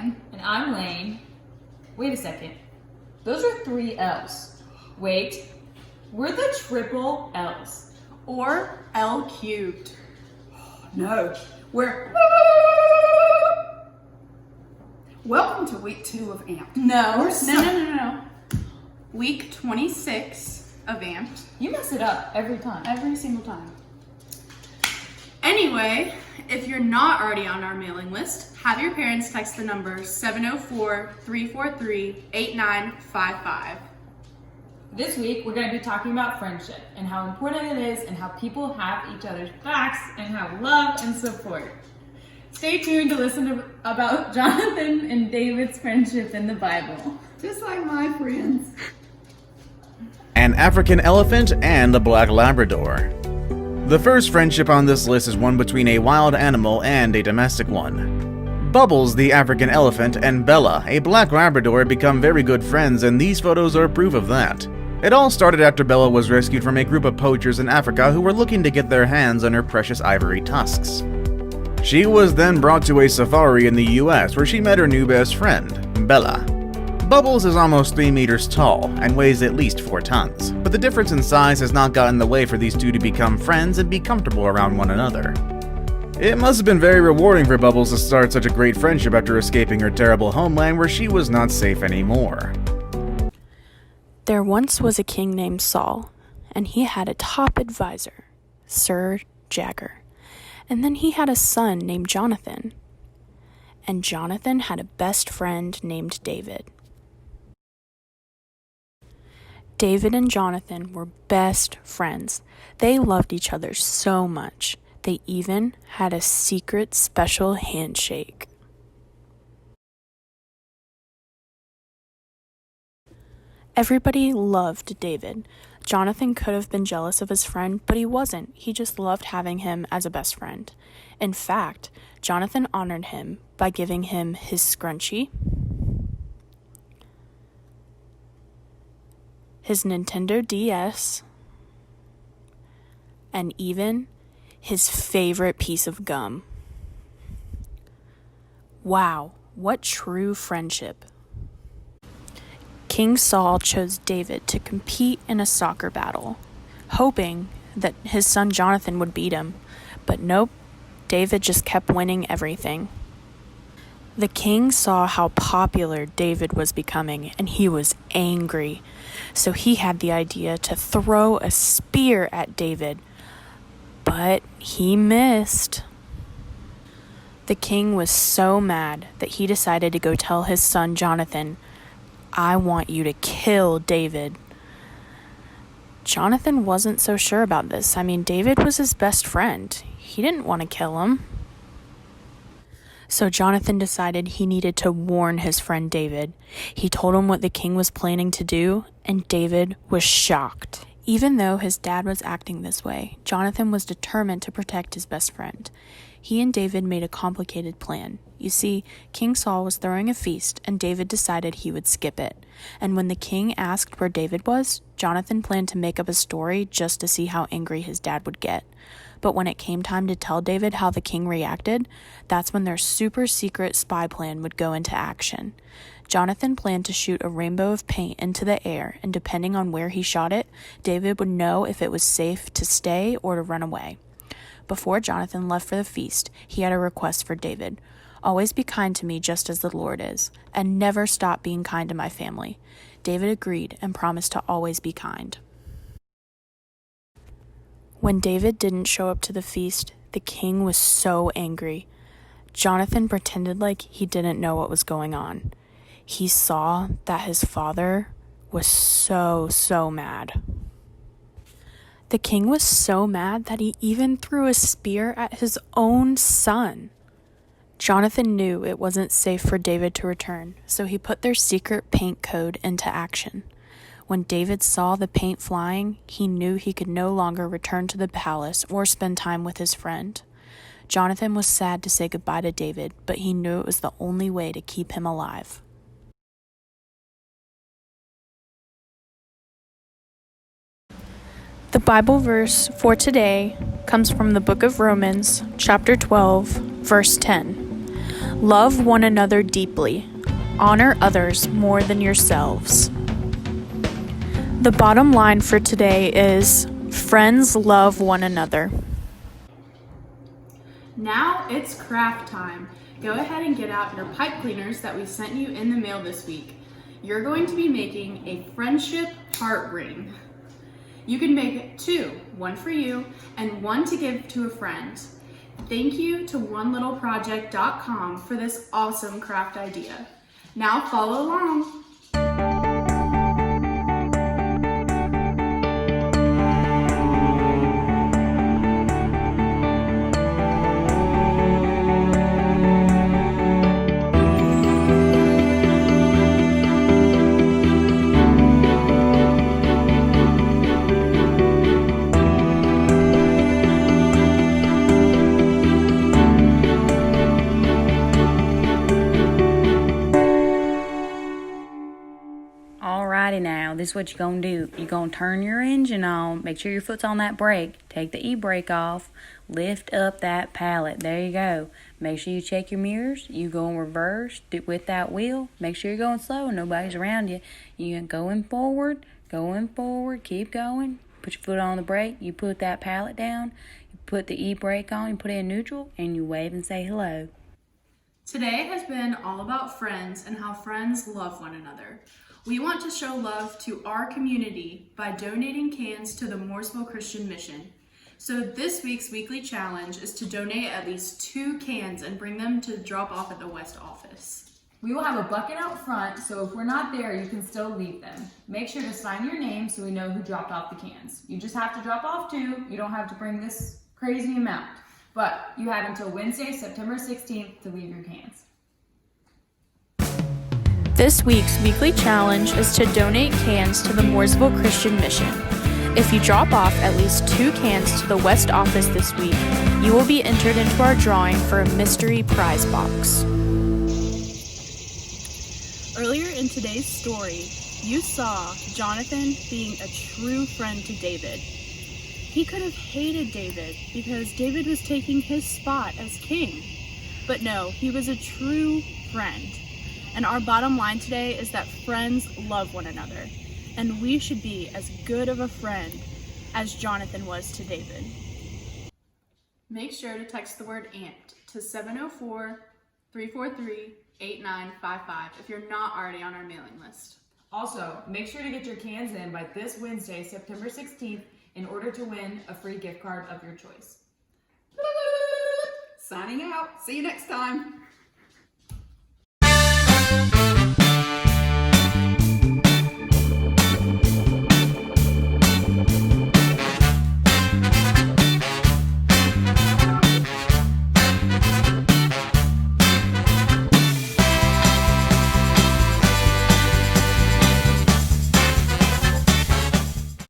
Suzanne. And I'm Lane. Wait a second. Those are 3 L's. Wait. We're the triple L's. Or L cubed. No, we're... Welcome to week 2 of AMP. No. Week 26 of AMP. You mess it up every time. Every single time. Anyway, if you're not already on our mailing list, have your parents text the number 704-343-8955. This week, we're going to be talking about friendship and how important it is and how people have each other's backs and have love and support. Stay tuned to listen about Jonathan and David's friendship in the Bible. Just like my friends. An African elephant and a black Labrador. The first friendship on this list is one between a wild animal and a domestic one. Bubbles, the African elephant, and Bella, a black Labrador, become very good friends, and these photos are proof of that. It all started after Bella was rescued from a group of poachers in Africa who were looking to get their hands on her precious ivory tusks. She was then brought to a safari in the US where she met her new best friend, Bella. Bubbles is almost 3 meters tall and weighs at least 4 tons, but the difference in size has not gotten in the way for these two to become friends and be comfortable around one another. It must have been very rewarding for Bubbles to start such a great friendship after escaping her terrible homeland where she was not safe anymore. There once was a king named Saul, and he had a top advisor, Sir Jagger. And then he had a son named Jonathan. And Jonathan had a best friend named David. David and Jonathan were best friends. They loved each other so much. They even had a secret special handshake. Everybody loved David. Jonathan could have been jealous of his friend, but he wasn't. He just loved having him as a best friend. In fact, Jonathan honored him by giving him his scrunchie, his Nintendo DS, and even his favorite piece of gum. Wow, what true friendship. King Saul chose David to compete in a soccer battle, hoping that his son Jonathan would beat him. But nope, David just kept winning everything. The king saw how popular David was becoming, and he was angry. So he had the idea to throw a spear at David, but he missed. The king was so mad that he decided to go tell his son Jonathan, "I want you to kill David." Jonathan wasn't so sure about this. I mean, David was his best friend. He didn't want to kill him. So Jonathan decided he needed to warn his friend David. He told him what the king was planning to do, and David was shocked. Even though his dad was acting this way, Jonathan was determined to protect his best friend. He and David made a complicated plan. You see, King Saul was throwing a feast, and David decided he would skip it. And when the king asked where David was, Jonathan planned to make up a story just to see how angry his dad would get. But when it came time to tell David how the king reacted, that's when their super secret spy plan would go into action. Jonathan planned to shoot a rainbow of paint into the air, and depending on where he shot it, David would know if it was safe to stay or to run away. Before Jonathan left for the feast, he had a request for David. "Always be kind to me just as the Lord is, and never stop being kind to my family." David agreed and promised to always be kind. When David didn't show up to the feast, the king was so angry. Jonathan pretended like he didn't know what was going on. He saw that his father was so mad. The king was so mad that he even threw a spear at his own son. Jonathan knew it wasn't safe for David to return, so he put their secret paint code into action. When David saw the paint flying, he knew he could no longer return to the palace or spend time with his friend. Jonathan was sad to say goodbye to David, but he knew it was the only way to keep him alive. The Bible verse for today comes from the book of Romans, chapter 12, verse 10. Love one another deeply. Honor others more than yourselves. The bottom line for today is friends love one another. Now it's craft time. Go ahead and get out your pipe cleaners that we sent you in the mail this week. You're going to be making a friendship heart ring. You can make two, one for you and one to give to a friend. Thank you to onelittleproject.com for this awesome craft idea. Now follow along. Alrighty now, this is what you're going to do. You're going to turn your engine on, make sure your foot's on that brake, take the e-brake off, lift up that pallet. There you go. Make sure you check your mirrors. You go in reverse with that wheel. Make sure you're going slow and nobody's around you. You're going forward, keep going. Put your foot on the brake, you put that pallet down, you put the e-brake on, you put it in neutral, and you wave and say hello. Today has been all about friends and how friends love one another. We want to show love to our community by donating cans to the Mooresville Christian Mission. So this week's weekly challenge is to donate at least 2 cans and bring them to drop off at the West office. We will have a bucket out front, so if we're not there, you can still leave them. Make sure to sign your name so we know who dropped off the cans. You just have to drop off 2. You don't have to bring this crazy amount. But you have until Wednesday, September 16th to leave your cans. This week's weekly challenge is to donate cans to the Mooresville Christian Mission. If you drop off at least 2 cans to the West office this week, you will be entered into our drawing for a mystery prize box. Earlier in today's story, you saw Jonathan being a true friend to David. He could have hated David because David was taking his spot as king. But no, he was a true friend. And our bottom line today is that friends love one another. And we should be as good of a friend as Jonathan was to David. Make sure to text the word AMPed to 704-343-8955 if you're not already on our mailing list. Also, make sure to get your cans in by this Wednesday, September 16th, in order to win a free gift card of your choice. Signing out. See you next time.